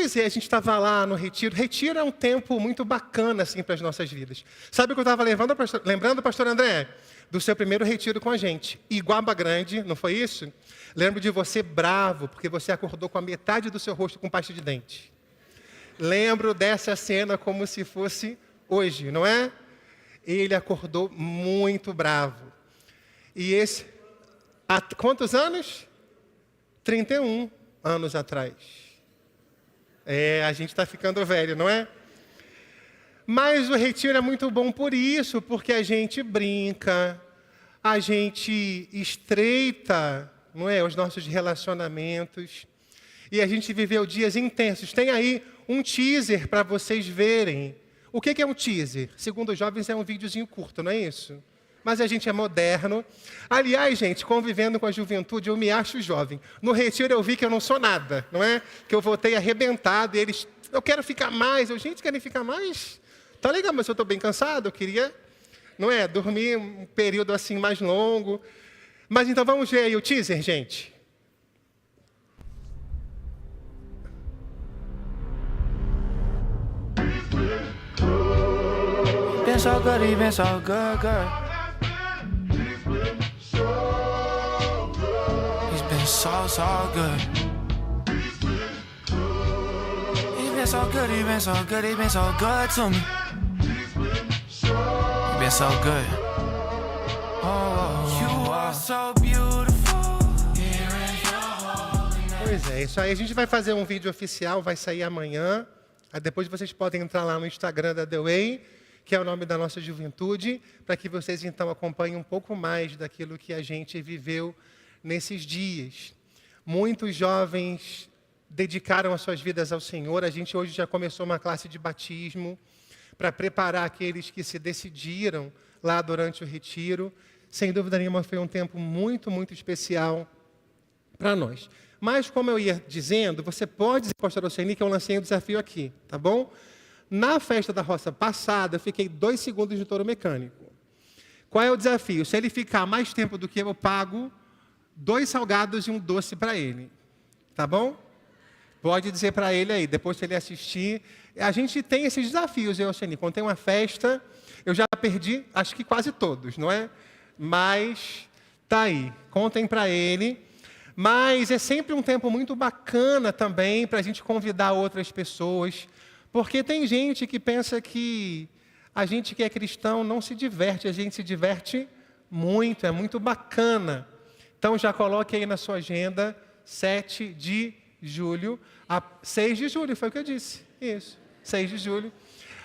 dizer, a gente estava lá no retiro. Retiro é um tempo muito bacana assim, para as nossas vidas. Sabe o que eu estava lembrando, pastor André? Do seu primeiro retiro com a gente. Iguaba Grande, não foi isso? Lembro de você bravo, porque você acordou com a metade do seu rosto com pasta de dente. Lembro dessa cena como se fosse hoje, não é? Ele acordou muito bravo. E esse... Há quantos anos? 31 anos atrás. A gente está ficando velho, não é? Mas o retiro é muito bom por isso, porque a gente brinca, a gente estreita, não é, os nossos relacionamentos, e a gente viveu dias intensos. Tem aí um teaser para vocês verem. O que é um teaser? Segundo os jovens, é um videozinho curto, não é isso? Mas a gente é moderno. Aliás, gente, convivendo com a juventude, eu me acho jovem. No retiro eu vi que eu não sou nada, não é? Que eu voltei arrebentado e eles, eu quero ficar mais. Gente, querem ficar mais? Tá legal, mas eu estou bem cansado, eu queria, não é, dormir um período assim mais longo. Mas então vamos ver aí o teaser, gente. Been so good, he been so good, girl. He's been so good. He's been so good, he been so good, he been so good to me. He been so good. Oh, you are so beautiful. Pois é, isso aí. A gente vai fazer um vídeo oficial, vai sair amanhã. Aí depois vocês podem entrar lá no Instagram da The Way, que é o nome da nossa juventude, para que vocês então acompanhem um pouco mais daquilo que a gente viveu nesses dias. Muitos jovens dedicaram as suas vidas ao Senhor. A gente hoje já começou uma classe de batismo para preparar aqueles que se decidiram lá durante o retiro. Sem dúvida nenhuma, foi um tempo muito, muito especial para nós. Mas, como eu ia dizendo, você pode dizer, pastor Oceni, que eu lancei um desafio aqui, tá bom? Na festa da roça passada, eu fiquei 2 segundos de touro mecânico. Qual é o desafio? Se ele ficar mais tempo do que eu pago 2 salgados e um doce para ele. Tá bom? Pode dizer para ele aí, depois que ele assistir. A gente tem esses desafios, eu, Oceni. Quando tem uma festa, eu já perdi, acho que quase todos, não é? Mas tá aí, contem para ele. Mas é sempre um tempo muito bacana também para a gente convidar outras pessoas, porque tem gente que pensa que a gente que é cristão não se diverte, a gente se diverte muito, é muito bacana. Então já coloque aí na sua agenda, 7 de julho, 6 de julho, foi o que eu disse, isso, 6 de julho,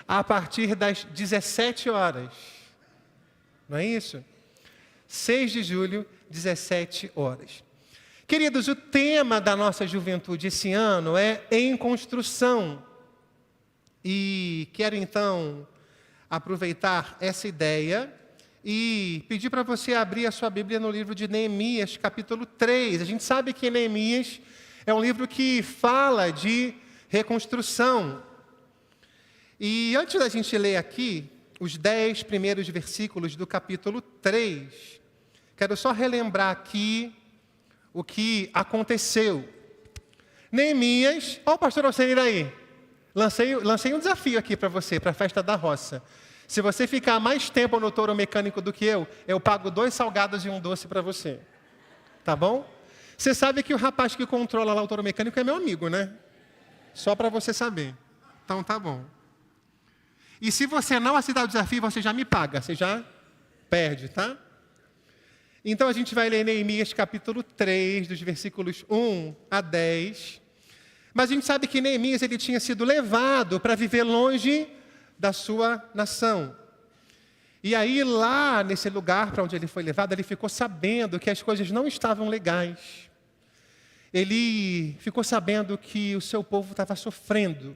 a partir das 17 horas, não é isso? 6 de julho, 17 horas. Queridos, o tema da nossa juventude esse ano é Em Construção. E quero então aproveitar essa ideia e pedir para você abrir a sua Bíblia no livro de Neemias, capítulo 3. A gente sabe que Neemias é um livro que fala de reconstrução. E antes da gente ler aqui os 10 primeiros versículos do capítulo 3, quero só relembrar aqui o que aconteceu. Neemias, olha o pastor Alcenir aí, lancei um desafio aqui para você, para a festa da roça. Se você ficar mais tempo no touro mecânico do que eu pago 2 salgados e um doce para você. Tá bom? Você sabe que o rapaz que controla lá o touro mecânico é meu amigo, né? Só para você saber. Então tá bom. E se você não aceitar o desafio, você já me paga, você já perde, tá? Então, a gente vai ler Neemias capítulo 3, dos versículos 1 a 10. Mas a gente sabe que Neemias ele tinha sido levado para viver longe da sua nação. E aí, lá nesse lugar para onde ele foi levado, ele ficou sabendo que as coisas não estavam legais. Ele ficou sabendo que o seu povo estava sofrendo.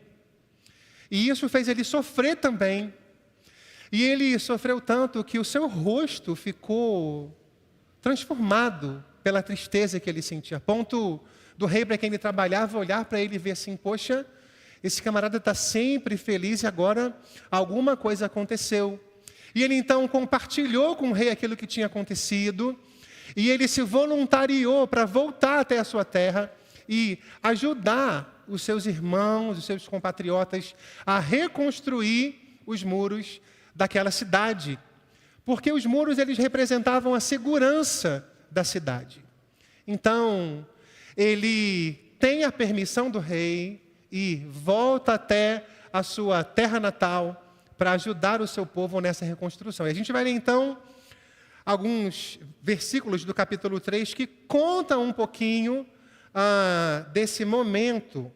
E isso fez ele sofrer também. E ele sofreu tanto que o seu rosto ficou transformado pela tristeza que ele sentia, a ponto do rei para quem ele trabalhava olhar para ele e ver assim, poxa, esse camarada está sempre feliz e agora alguma coisa aconteceu. E ele então compartilhou com o rei aquilo que tinha acontecido e ele se voluntariou para voltar até a sua terra e ajudar os seus irmãos, os seus compatriotas a reconstruir os muros daquela cidade. Porque os muros eles representavam a segurança da cidade. Então, ele tem a permissão do rei e volta até a sua terra natal para ajudar o seu povo nessa reconstrução. E a gente vai ler, então, alguns versículos do capítulo 3 que contam um pouquinho desse momento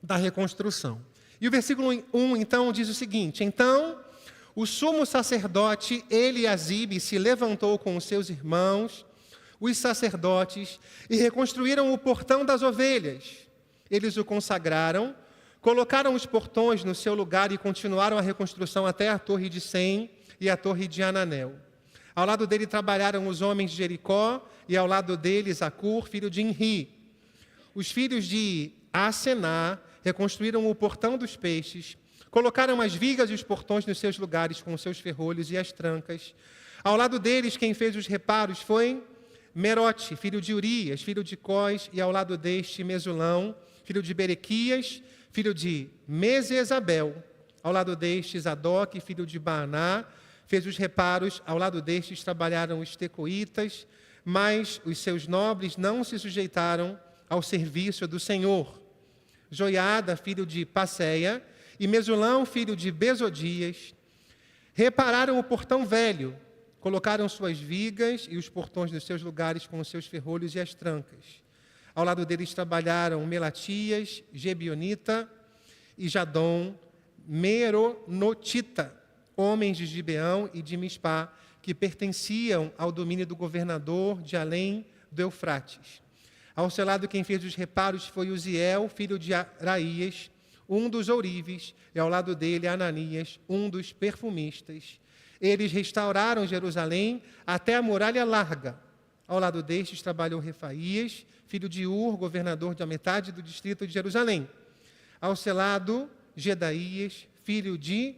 da reconstrução. E o versículo 1, então, diz o seguinte: Então, o sumo sacerdote Eliasibe se levantou com os seus irmãos, os sacerdotes, e reconstruíram o portão das ovelhas. Eles o consagraram, colocaram os portões no seu lugar e continuaram a reconstrução até a torre de Sem e a torre de Ananel. Ao lado dele trabalharam os homens de Jericó, e ao lado deles Acur, filho de Inri. Os filhos de Asená reconstruíram o portão dos peixes, colocaram as vigas e os portões nos seus lugares com os seus ferrolhos e as trancas. Ao lado deles, quem fez os reparos foi Merote, filho de Urias, filho de Cós, e ao lado deste Mesulão, filho de Berequias, filho de Mesesabel. Ao lado deste Zadok, filho de Baaná, fez os reparos. Ao lado destes trabalharam os tecoitas, mas os seus nobres não se sujeitaram ao serviço do Senhor. Joiada, filho de Passeia, e Mesulão, filho de Besodias, repararam o portão velho, colocaram suas vigas e os portões nos seus lugares com os seus ferrolhos e as trancas. Ao lado deles trabalharam Melatias, Gebionita e Jadom, Meronotita, homens de Gibeão e de Mispá, que pertenciam ao domínio do governador de além do Eufrates. Ao seu lado quem fez os reparos foi Uziel, filho de Araías, um dos ourives, e ao lado dele Ananias, um dos perfumistas. Eles restauraram Jerusalém até a muralha larga. Ao lado destes trabalhou Refaías, filho de Ur, governador da metade do distrito de Jerusalém. Ao seu lado, Gedaías, filho de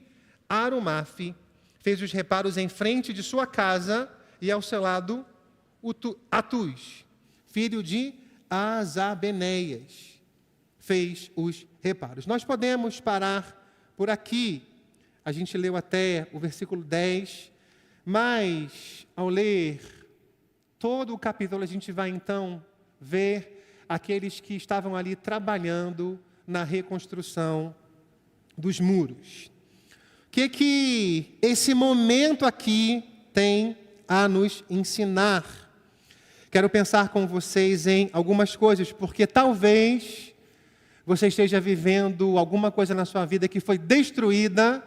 Arumafe, fez os reparos em frente de sua casa, e ao seu lado, Atuz, filho de Azabeneias, fez os reparos. Nós podemos parar por aqui. A gente leu até o versículo 10, mas ao ler todo o capítulo, a gente vai então ver aqueles que estavam ali trabalhando na reconstrução dos muros. O que esse momento aqui tem a nos ensinar? Quero pensar com vocês em algumas coisas, porque talvez você esteja vivendo alguma coisa na sua vida que foi destruída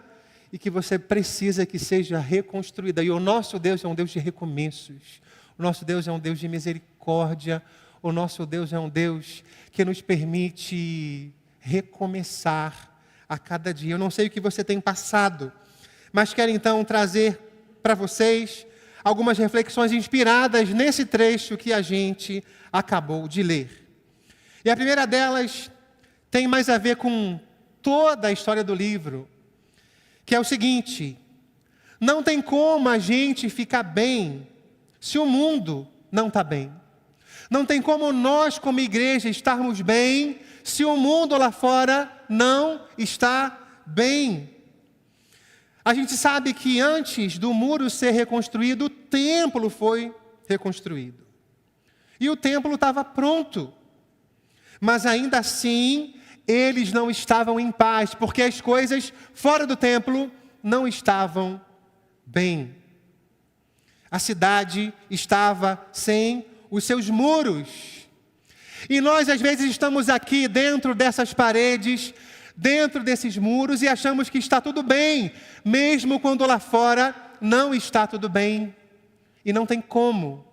e que você precisa que seja reconstruída. E o nosso Deus é um Deus de recomeços. O nosso Deus é um Deus de misericórdia. O nosso Deus é um Deus que nos permite recomeçar a cada dia. Eu não sei o que você tem passado, mas quero então trazer para vocês algumas reflexões inspiradas nesse trecho que a gente acabou de ler. E a primeira delas tem mais a ver com toda a história do livro, que é o seguinte: não tem como a gente ficar bem se o mundo não está bem. Não tem como nós, como igreja, estarmos bem se o mundo lá fora não está bem. A gente sabe que antes do muro ser reconstruído, o templo foi reconstruído. E o templo estava pronto. Mas ainda assim, eles não estavam em paz, porque as coisas fora do templo não estavam bem. A cidade estava sem os seus muros. E nós, às vezes, estamos aqui dentro dessas paredes, dentro desses muros, e achamos que está tudo bem, mesmo quando lá fora não está tudo bem. E não tem como.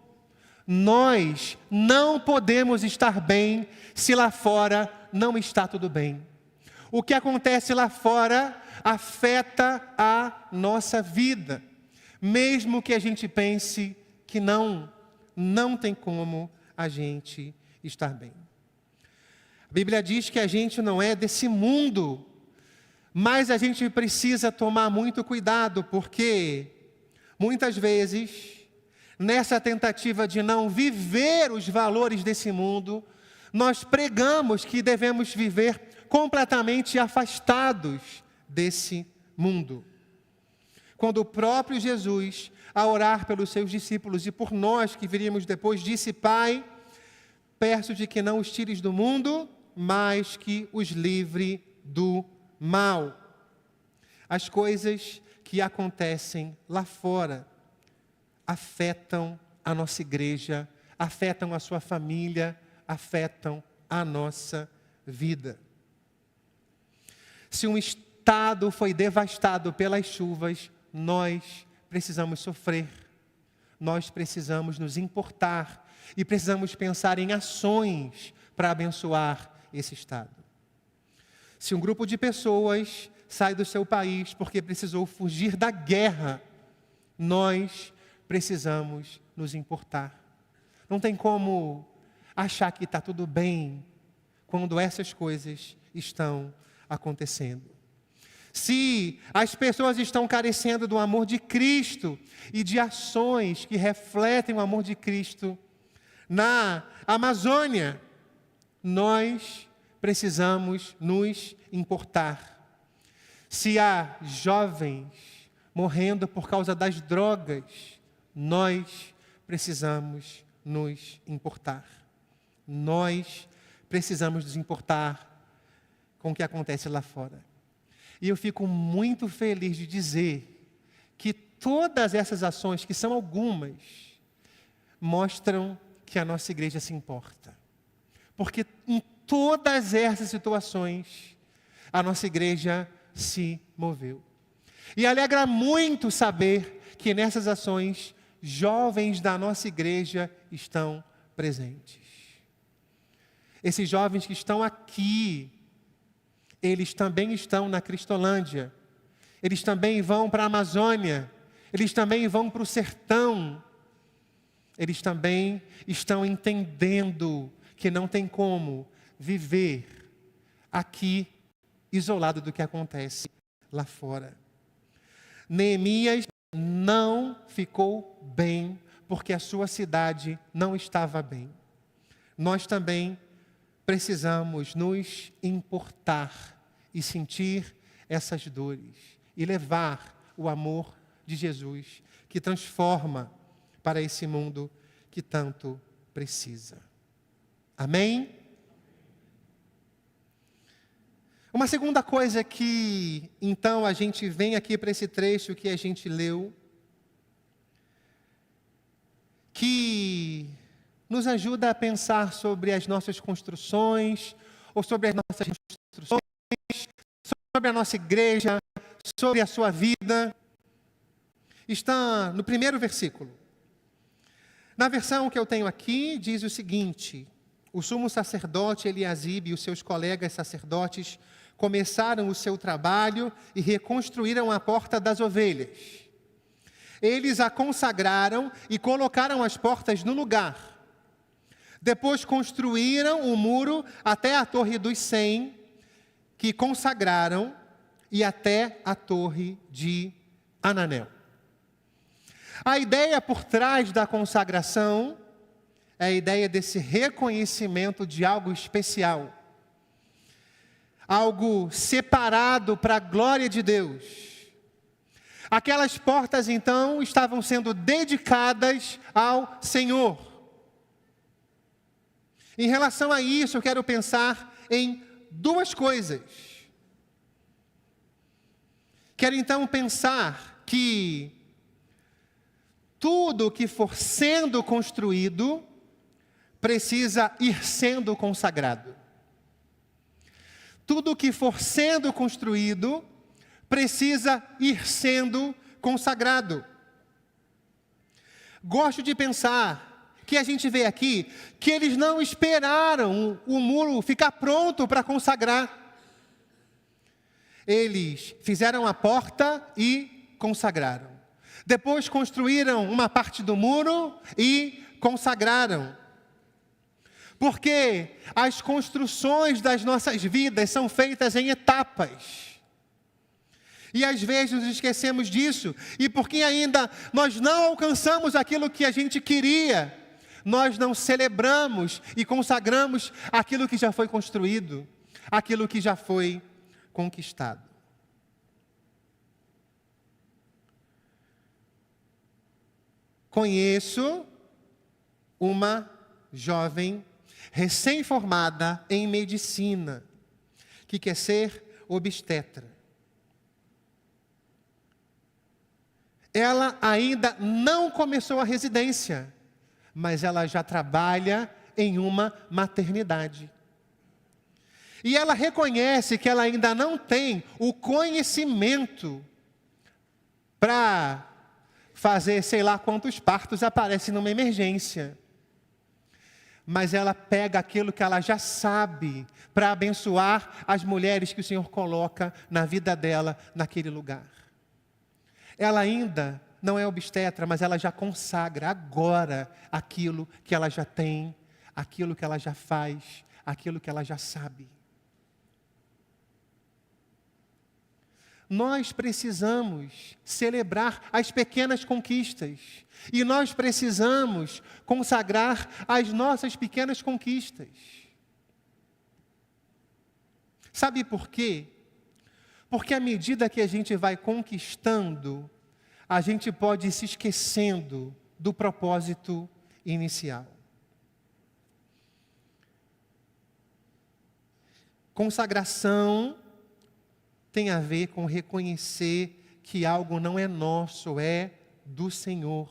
Nós não podemos estar bem se lá fora não está tudo bem. O que acontece lá fora afeta a nossa vida, mesmo que a gente pense que não tem como a gente estar bem. A Bíblia diz que a gente não é desse mundo, mas a gente precisa tomar muito cuidado, porque muitas vezes, nessa tentativa de não viver os valores desse mundo, nós pregamos que devemos viver completamente afastados desse mundo. Quando o próprio Jesus, a orar pelos seus discípulos e por nós que viríamos depois, disse: Pai, peço de que não os tires do mundo, mas que os livre do mal. As coisas que acontecem lá fora afetam a nossa igreja, afetam a sua família, afetam a nossa vida. Se um estado foi devastado pelas chuvas, nós precisamos sofrer, nós precisamos nos importar e precisamos pensar em ações para abençoar esse estado. Se um grupo de pessoas sai do seu país porque precisou fugir da guerra, nós precisamos nos importar. Não tem como achar que está tudo bem quando essas coisas estão acontecendo. Se as pessoas estão carecendo do amor de Cristo e de ações que refletem o amor de Cristo na Amazônia, nós precisamos nos importar. Se há jovens morrendo por causa das drogas, nós precisamos nos importar. Nós precisamos nos importar com o que acontece lá fora. E eu fico muito feliz de dizer que todas essas ações, que são algumas, mostram que a nossa igreja se importa. Porque em todas essas situações, a nossa igreja se moveu. E alegra muito saber que nessas ações, jovens da nossa igreja estão presentes. Esses jovens que estão aqui, eles também estão na Cristolândia, eles também vão para a Amazônia, eles também vão para o sertão, eles também estão entendendo que não tem como viver aqui isolado do que acontece lá fora. Neemias não ficou bem porque a sua cidade não estava bem. Nós também precisamos nos importar e sentir essas dores e levar o amor de Jesus que transforma para esse mundo que tanto precisa. Amém? Uma segunda coisa que, então, a gente vem aqui para esse trecho que a gente leu, que nos ajuda a pensar sobre as nossas construções, ou sobre as nossas construções, sobre a nossa igreja, sobre a sua vida, está no primeiro versículo. Na versão que eu tenho aqui, diz o seguinte: o sumo sacerdote Eliasibe e os seus colegas sacerdotes começaram o seu trabalho e reconstruíram a porta das ovelhas. Eles a consagraram e colocaram as portas no lugar. Depois construíram o muro até a Torre dos 100, que consagraram, e até a Torre de Ananel. A ideia por trás da consagração é a ideia desse reconhecimento de algo especial. Algo separado para a glória de Deus. Aquelas portas, então, estavam sendo dedicadas ao Senhor. Em relação a isso, eu quero pensar em duas coisas. Quero, então, pensar que tudo que for sendo construído precisa ir sendo consagrado. Tudo que for sendo construído precisa ir sendo consagrado. Gosto de pensar que a gente vê aqui que eles não esperaram o muro ficar pronto para consagrar. Eles fizeram a porta e consagraram. Depois construíram uma parte do muro e consagraram. Porque as construções das nossas vidas são feitas em etapas. E às vezes nos esquecemos disso. E porque ainda nós não alcançamos aquilo que a gente queria, nós não celebramos e consagramos aquilo que já foi construído, aquilo que já foi conquistado. Conheço uma jovem recém-formada em medicina que quer ser obstetra. Ela ainda não começou a residência, mas ela já trabalha em uma maternidade. E ela reconhece que ela ainda não tem o conhecimento para fazer sei lá quantos partos aparecem numa emergência. Mas ela pega aquilo que ela já sabe para abençoar as mulheres que o Senhor coloca na vida dela naquele lugar. Ela ainda não é obstetra, mas ela já consagra agora aquilo que ela já tem, aquilo que ela já faz, aquilo que ela já sabe. Nós precisamos celebrar as pequenas conquistas. E nós precisamos consagrar as nossas pequenas conquistas. Sabe por quê? Porque à medida que a gente vai conquistando, a gente pode ir se esquecendo do propósito inicial. Consagração tem a ver com reconhecer que algo não é nosso, é do Senhor.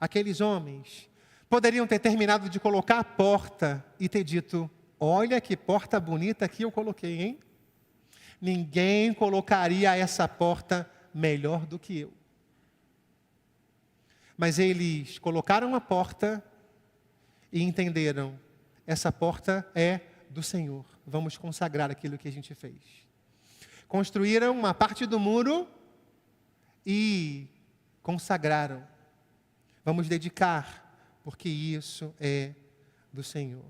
Aqueles homens poderiam ter terminado de colocar a porta e ter dito: olha que porta bonita que eu coloquei, hein? Ninguém colocaria essa porta melhor do que eu. Mas eles colocaram a porta e entenderam: essa porta é do Senhor. Vamos consagrar aquilo que a gente fez. Construíram uma parte do muro e consagraram. Vamos dedicar, porque isso é do Senhor.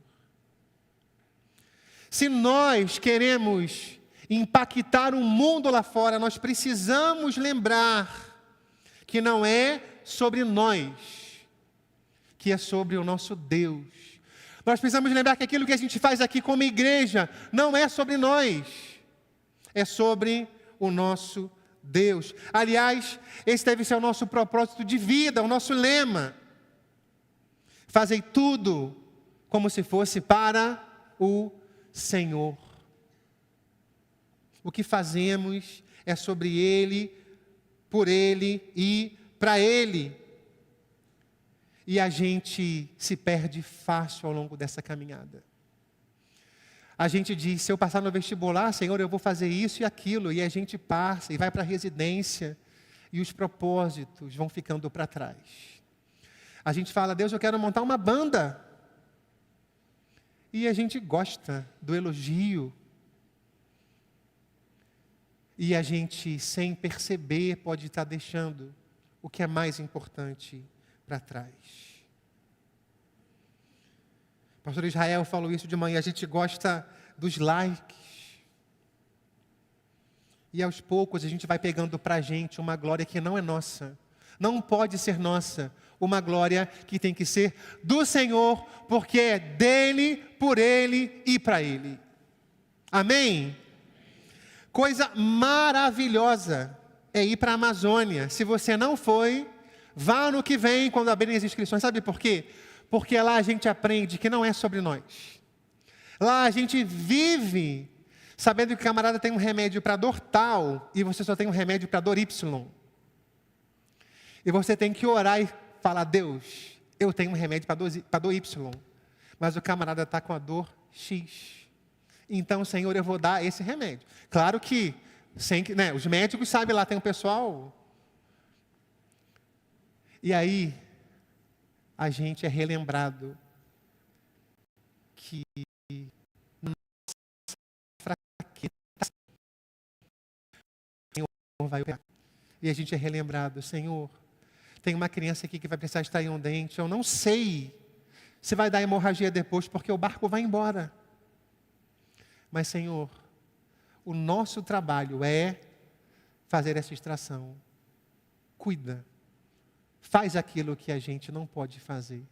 Se nós queremos impactar o mundo lá fora, nós precisamos lembrar que não é sobre nós, que é sobre o nosso Deus. Nós precisamos lembrar que aquilo que a gente faz aqui como igreja não é sobre nós, é sobre o nosso Deus. Aliás, esse deve ser o nosso propósito de vida, o nosso lema. Fazei tudo como se fosse para o Senhor. O que fazemos é sobre Ele, por Ele e para Ele. E a gente se perde fácil ao longo dessa caminhada. A gente diz: se eu passar no vestibular, Senhor, eu vou fazer isso e aquilo. E a gente passa e vai para a residência e os propósitos vão ficando para trás. A gente fala: Deus, eu quero montar uma banda. E a gente gosta do elogio. E a gente, sem perceber, pode estar deixando o que é mais importante para trás. O pastor Israel falou isso de manhã: a gente gosta dos likes. E aos poucos a gente vai pegando para a gente uma glória que não é nossa. Não pode ser nossa. Uma glória que tem que ser do Senhor, porque é dele, por ele e para ele. Amém? Coisa maravilhosa é ir para a Amazônia. Se você não foi, vá no que vem quando abrirem as inscrições. Sabe por quê? Porque lá a gente aprende que não é sobre nós. Lá a gente vive sabendo que o camarada tem um remédio para dor tal e você só tem um remédio para dor Y. E você tem que orar e falar: Deus, eu tenho um remédio para dor Y, mas o camarada está com a dor X. Então, Senhor, eu vou dar esse remédio. Claro que, os médicos sabem lá, tem um pessoal. E aí, a gente é relembrado que nossa fraqueza, o Senhor vai operar. E a gente é relembrado: Senhor, tem uma criança aqui que vai precisar extrair um dente. Eu não sei se vai dar hemorragia depois, porque o barco vai embora. Mas, Senhor, o nosso trabalho é fazer essa extração. Cuida, faz aquilo que a gente não pode fazer.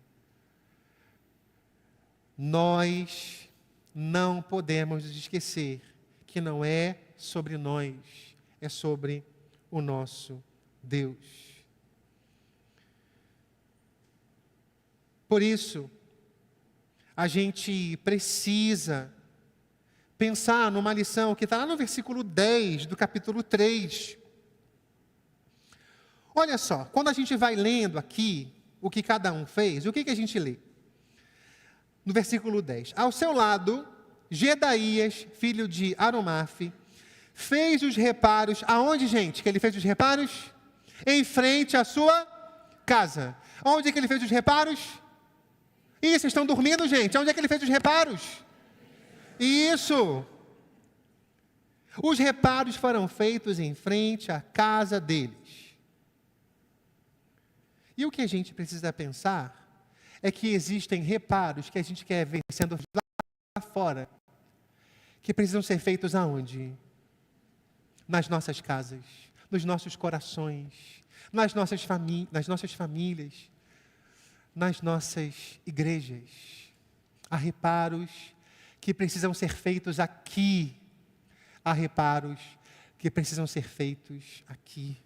Nós não podemos esquecer que não é sobre nós, é sobre o nosso Deus. Por isso, a gente precisa pensar numa lição que está lá no versículo 10 do capítulo 3. Olha só, quando a gente vai lendo aqui o que cada um fez, o que a gente lê? No versículo 10. Ao seu lado, Gedaías, filho de Arumaf, fez os reparos. Aonde, gente, que ele fez os reparos? Em frente à sua casa. Onde é que ele fez os reparos? Ih, vocês estão dormindo, gente. Onde é que ele fez os reparos? Isso. Os reparos foram feitos em frente à casa deles. E o que a gente precisa pensar é que existem reparos que a gente quer ver sendo lá fora, que precisam ser feitos aonde? Nas nossas casas, nos nossos corações, nas nossas famílias, nas nossas igrejas. Há reparos que precisam ser feitos aqui. Há reparos que precisam ser feitos aqui.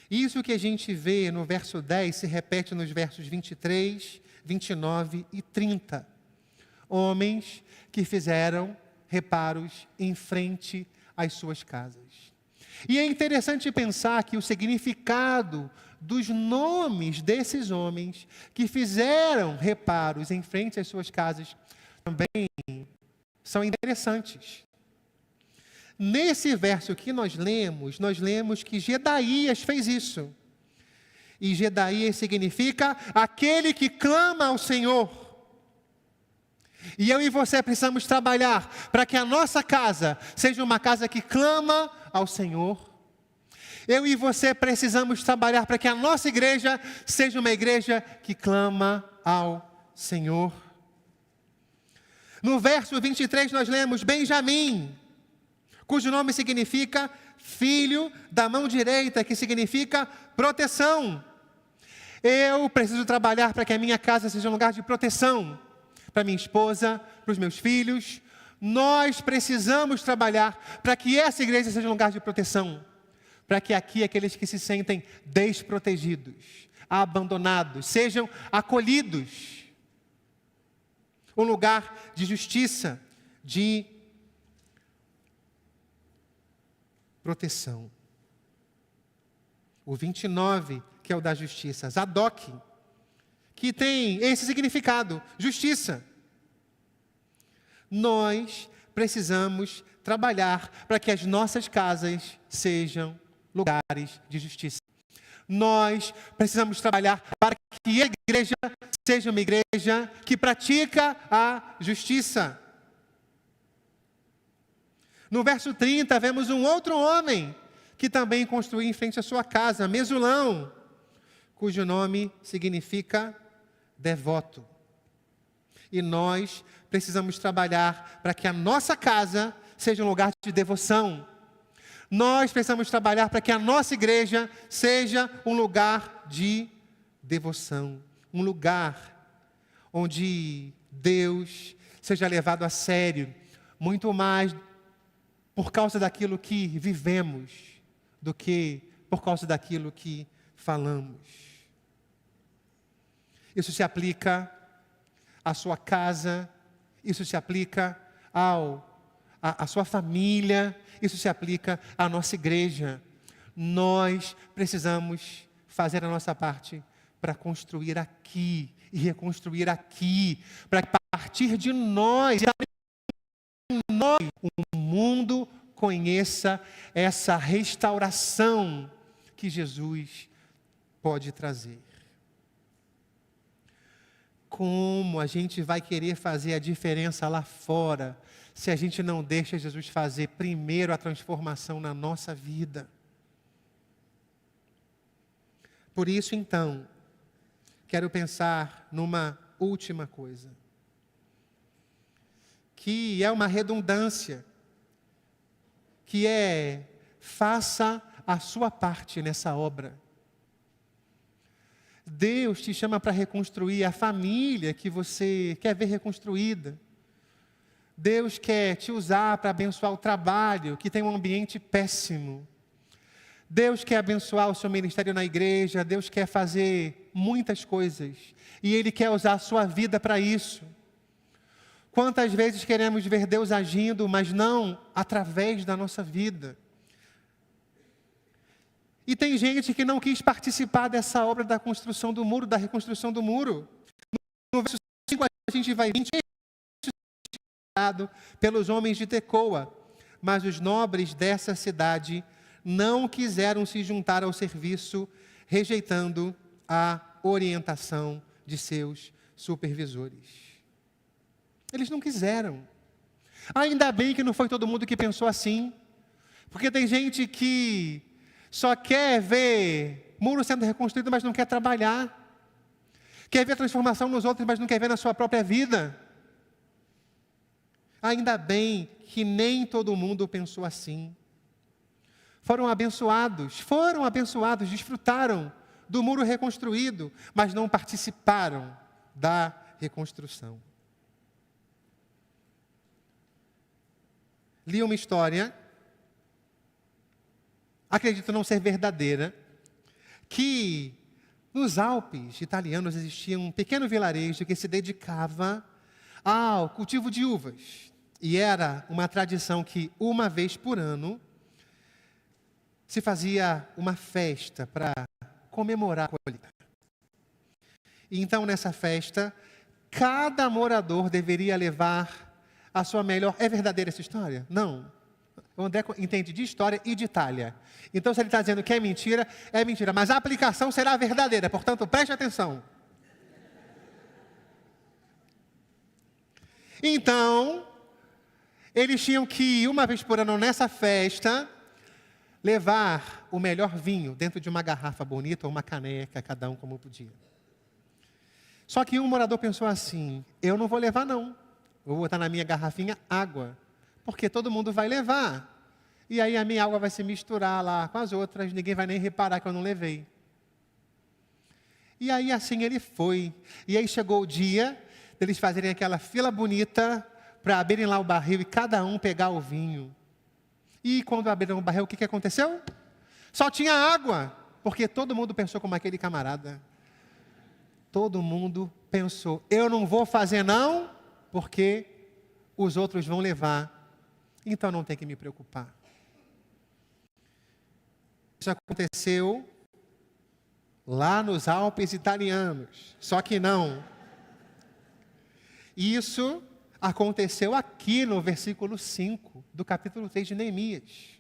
Isso que a gente vê no verso 10 se repete nos versos 23, 29 e 30. Homens que fizeram reparos em frente às suas casas. E é interessante pensar que o significado dos nomes desses homens que fizeram reparos em frente às suas casas também são interessantes. Nesse verso que nós lemos que Gedaías fez isso. E Gedaías significa aquele que clama ao Senhor. E eu e você precisamos trabalhar para que a nossa casa seja uma casa que clama ao Senhor. Eu e você precisamos trabalhar para que a nossa igreja seja uma igreja que clama ao Senhor. No verso 23 nós lemos Benjamim, cujo nome significa filho da mão direita, que significa proteção. Eu preciso trabalhar para que a minha casa seja um lugar de proteção, para minha esposa, para os meus filhos. Nós precisamos trabalhar para que essa igreja seja um lugar de proteção, para que aqui aqueles que se sentem desprotegidos, abandonados, sejam acolhidos. Um lugar de justiça, de proteção. O 29, que é o da justiça, Zadok, que tem esse significado, justiça. Nós precisamos trabalhar para que as nossas casas sejam lugares de justiça. Nós precisamos trabalhar para que a igreja seja uma igreja que pratica a justiça. No verso 30, vemos um outro homem que também construiu em frente à sua casa, Mesulão, cujo nome significa devoto. E nós precisamos trabalhar para que a nossa casa seja um lugar de devoção. Nós precisamos trabalhar para que a nossa igreja seja um lugar de devoção. Um lugar onde Deus seja levado a sério, muito mais por causa daquilo que vivemos, do que por causa daquilo que falamos. Isso se aplica à sua casa, isso se aplica à sua família, isso se aplica à nossa igreja. Nós precisamos fazer a nossa parte para construir aqui e reconstruir aqui, para que a partir de nós, o mundo conheça essa restauração que Jesus pode trazer. Como a gente vai querer fazer a diferença lá fora, se a gente não deixa Jesus fazer primeiro a transformação na nossa vida? Por isso, então, quero pensar numa última coisa, que é uma redundância, que é: faça a sua parte nessa obra. Deus te chama para reconstruir a família que você quer ver reconstruída. Deus quer te usar para abençoar o trabalho, que tem um ambiente péssimo. Deus quer abençoar o seu ministério na igreja, Deus quer fazer muitas coisas. E Ele quer usar a sua vida para isso. Quantas vezes queremos ver Deus agindo, mas não através da nossa vida. E tem gente que não quis participar dessa obra da construção do muro, da reconstrução do muro. No verso 5 a gente vai ver pelos homens de Tecoa, mas os nobres dessa cidade não quiseram se juntar ao serviço, rejeitando a orientação de seus supervisores. Eles não quiseram. Ainda bem que não foi todo mundo que pensou assim, porque tem gente que só quer ver muro sendo reconstruído, mas não quer trabalhar. Quer ver transformação nos outros, mas não quer ver na sua própria vida. Ainda bem que nem todo mundo pensou assim. Foram abençoados, desfrutaram do muro reconstruído, mas não participaram da reconstrução. Li uma história, acredito não ser verdadeira, que nos Alpes italianos existia um pequeno vilarejo que se dedicava ao cultivo de uvas. E era uma tradição que, uma vez por ano, se fazia uma festa para comemorar a colheita. E então, nessa festa, cada morador deveria levar a sua melhor... É verdadeira essa história? Não. O André entende de história e de Itália. Então, se ele está dizendo que é mentira, é mentira. Mas a aplicação será verdadeira, portanto, preste atenção. Então, eles tinham que ir uma vez por ano nessa festa, levar o melhor vinho dentro de uma garrafa bonita ou uma caneca, cada um como podia. Só que um morador pensou assim, eu não vou levar não, vou botar na minha garrafinha água, porque todo mundo vai levar. E aí a minha água vai se misturar lá com as outras, ninguém vai nem reparar que eu não levei. E aí assim ele foi. E aí chegou o dia deles fazerem aquela fila bonita para abrirem lá o barril e cada um pegar o vinho. E quando abriram o barril, o que aconteceu? Só tinha água, porque todo mundo pensou como aquele camarada. Todo mundo pensou, eu não vou fazer não, porque os outros vão levar. Então não tem que me preocupar. Isso aconteceu lá nos Alpes italianos, só que não. Isso aconteceu aqui no versículo 5 do capítulo 3 de Neemias.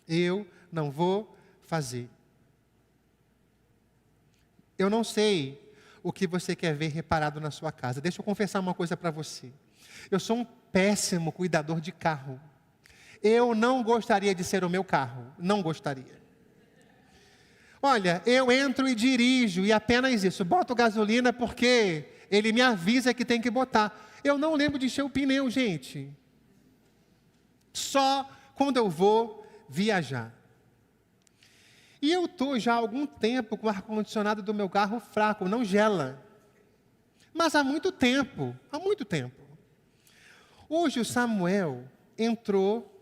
Eu não vou fazer. Eu não sei o que você quer ver reparado na sua casa. Deixa eu confessar uma coisa para você. Eu sou um péssimo cuidador de carro. Eu não gostaria de ser o meu carro. Não gostaria. Olha, eu entro e dirijo e apenas isso. Boto gasolina porque ele me avisa que tem que botar. Eu não lembro de encher o pneu, gente. Só quando eu vou viajar. E eu estou já há algum tempo com o ar-condicionado do meu carro fraco, não gela. Mas há muito tempo. Hoje o Samuel entrou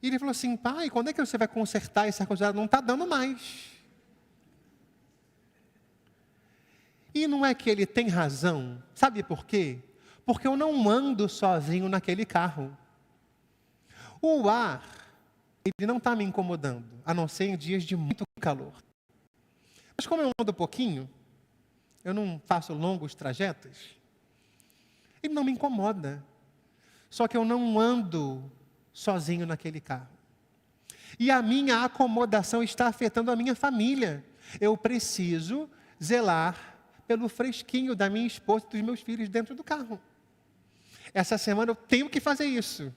e ele falou assim, pai, quando é que você vai consertar esse ar-condicionado? Não está dando mais. E não é que ele tem razão. Sabe por quê? Porque eu não ando sozinho naquele carro. O ar, ele não está me incomodando, a não ser em dias de muito calor. Mas como eu ando pouquinho, eu não faço longos trajetos, ele não me incomoda. Só que eu não ando sozinho naquele carro. E a minha acomodação está afetando a minha família. Eu preciso zelar pelo fresquinho da minha esposa e dos meus filhos dentro do carro. Essa semana eu tenho que fazer isso.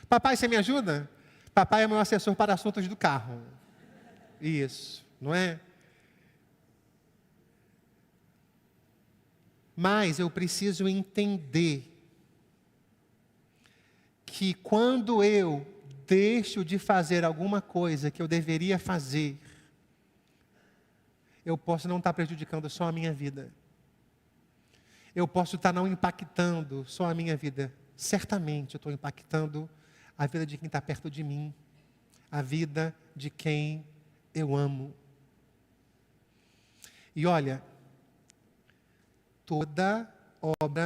Papai, você me ajuda? Papai é meu assessor para assuntos do carro. Isso, não é? Mas eu preciso entender que quando eu deixo de fazer alguma coisa que eu deveria fazer, eu posso não estar prejudicando só a minha vida. Eu posso estar não impactando só a minha vida. Certamente eu estou impactando a vida de quem está perto de mim, a vida de quem eu amo. E olha, toda obra,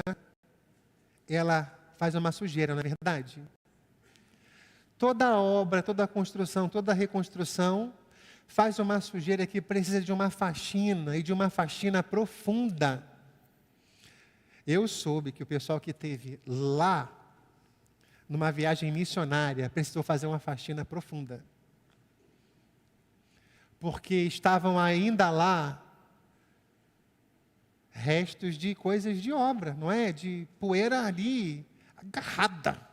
ela faz uma sujeira, não é verdade? Toda obra, toda construção, toda reconstrução faz uma sujeira que precisa de uma faxina, e de uma faxina profunda. Eu soube que o pessoal que esteve lá, numa viagem missionária, precisou fazer uma faxina profunda. Porque estavam ainda lá restos de coisas de obra, não é? De poeira ali, agarrada.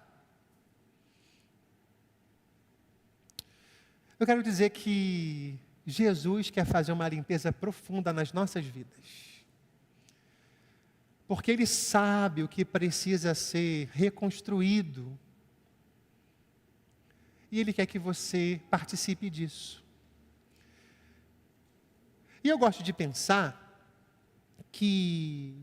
Eu quero dizer que Jesus quer fazer uma limpeza profunda nas nossas vidas. Porque Ele sabe o que precisa ser reconstruído. E Ele quer que você participe disso. E eu gosto de pensar que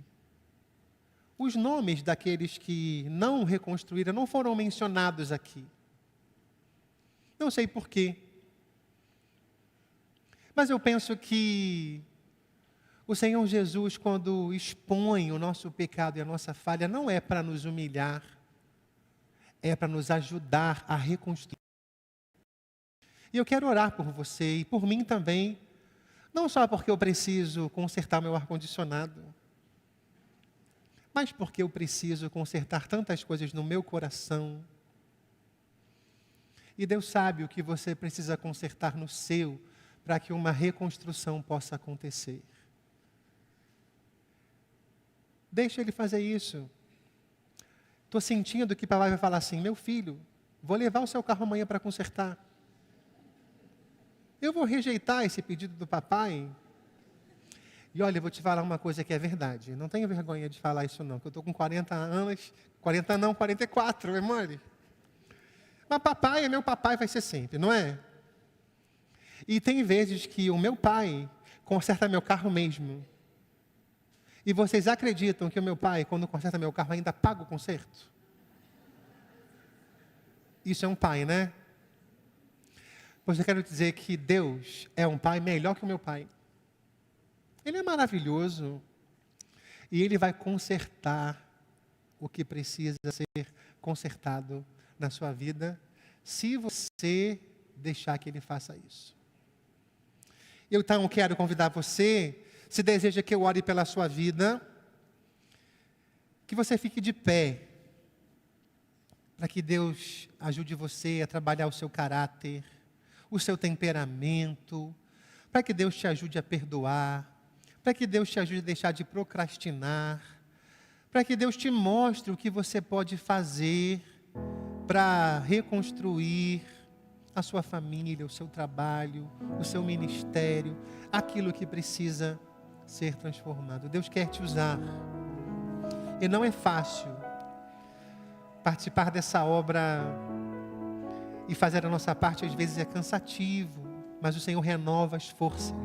os nomes daqueles que não reconstruíram não foram mencionados aqui. Não sei porquê. Mas eu penso que o Senhor Jesus, quando expõe o nosso pecado e a nossa falha, não é para nos humilhar, é para nos ajudar a reconstruir. E eu quero orar por você e por mim também, não só porque eu preciso consertar meu ar-condicionado, mas porque eu preciso consertar tantas coisas no meu coração. E Deus sabe o que você precisa consertar no seu, para que uma reconstrução possa acontecer. Deixa Ele fazer isso. Estou sentindo que papai vai falar assim: meu filho, vou levar o seu carro amanhã para consertar. Eu vou rejeitar esse pedido do papai. E olha, eu vou te falar uma coisa que é verdade. Não tenho vergonha de falar isso não, que eu estou com 40 anos, 40 não, 44, é mole. Mas papai é meu papai, vai ser sempre, não é? E tem vezes que o meu pai conserta meu carro mesmo. E vocês acreditam que o meu pai, quando conserta meu carro, ainda paga o conserto? Isso é um pai, né? Pois eu quero dizer que Deus é um pai melhor que o meu pai. Ele é maravilhoso. E Ele vai consertar o que precisa ser consertado na sua vida, se você deixar que Ele faça isso. Eu então quero convidar você, se deseja que eu ore pela sua vida, que você fique de pé, para que Deus ajude você a trabalhar o seu caráter, o seu temperamento, para que Deus te ajude a perdoar, para que Deus te ajude a deixar de procrastinar, para que Deus te mostre o que você pode fazer para reconstruir a sua família, o seu trabalho, o seu ministério, aquilo que precisa ser transformado. Deus quer te usar. E não é fácil participar dessa obra e fazer a nossa parte, às vezes é cansativo, mas o Senhor renova as forças.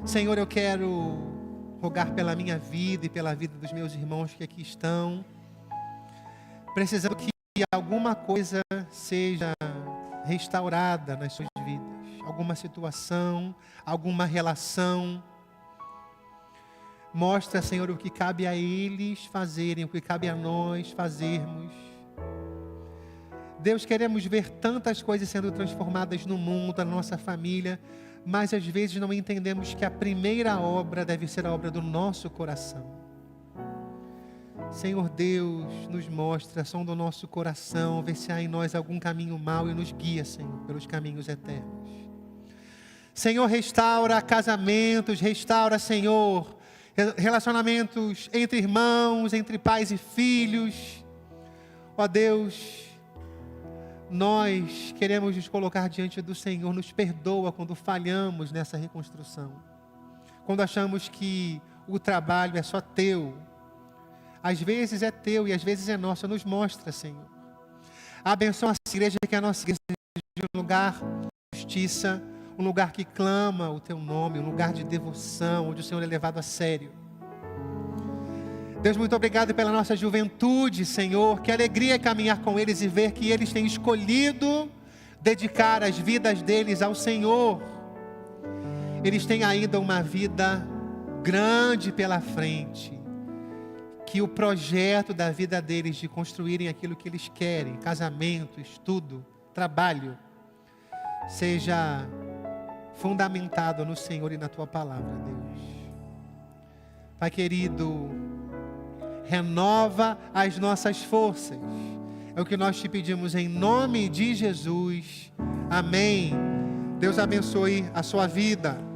Senhor, eu quero rogar pela minha vida e pela vida dos meus irmãos que aqui estão, precisando que alguma coisa seja restaurada nas suas vidas, alguma situação, alguma relação. Mostra, Senhor, o que cabe a eles fazerem, o que cabe a nós fazermos. Deus, queremos ver tantas coisas sendo transformadas no mundo, na nossa família, mas às vezes não entendemos que a primeira obra deve ser a obra do nosso coração. Senhor Deus, nos mostra, sonda o nosso coração, vê se há em nós algum caminho mau e nos guia, Senhor, pelos caminhos eternos. Senhor, restaura casamentos, restaura, Senhor, relacionamentos entre irmãos, entre pais e filhos. Ó Deus, nós queremos nos colocar diante do Senhor, nos perdoa quando falhamos nessa reconstrução. Quando achamos que o trabalho é só teu. Às vezes é teu e às vezes é nosso. Nos mostra, Senhor. Abençoa a igreja, que a nossa igreja seja um lugar de justiça, um lugar que clama o Teu nome, um lugar de devoção, onde o Senhor é levado a sério. Deus, muito obrigado pela nossa juventude, Senhor. Que alegria é caminhar com eles e ver que eles têm escolhido dedicar as vidas deles ao Senhor. Eles têm ainda uma vida grande pela frente. Que o projeto da vida deles de construírem aquilo que eles querem, casamento, estudo, trabalho, seja fundamentado no Senhor e na Tua palavra, Deus. Pai querido, renova as nossas forças. É o que nós te pedimos em nome de Jesus. Amém. Deus abençoe a sua vida.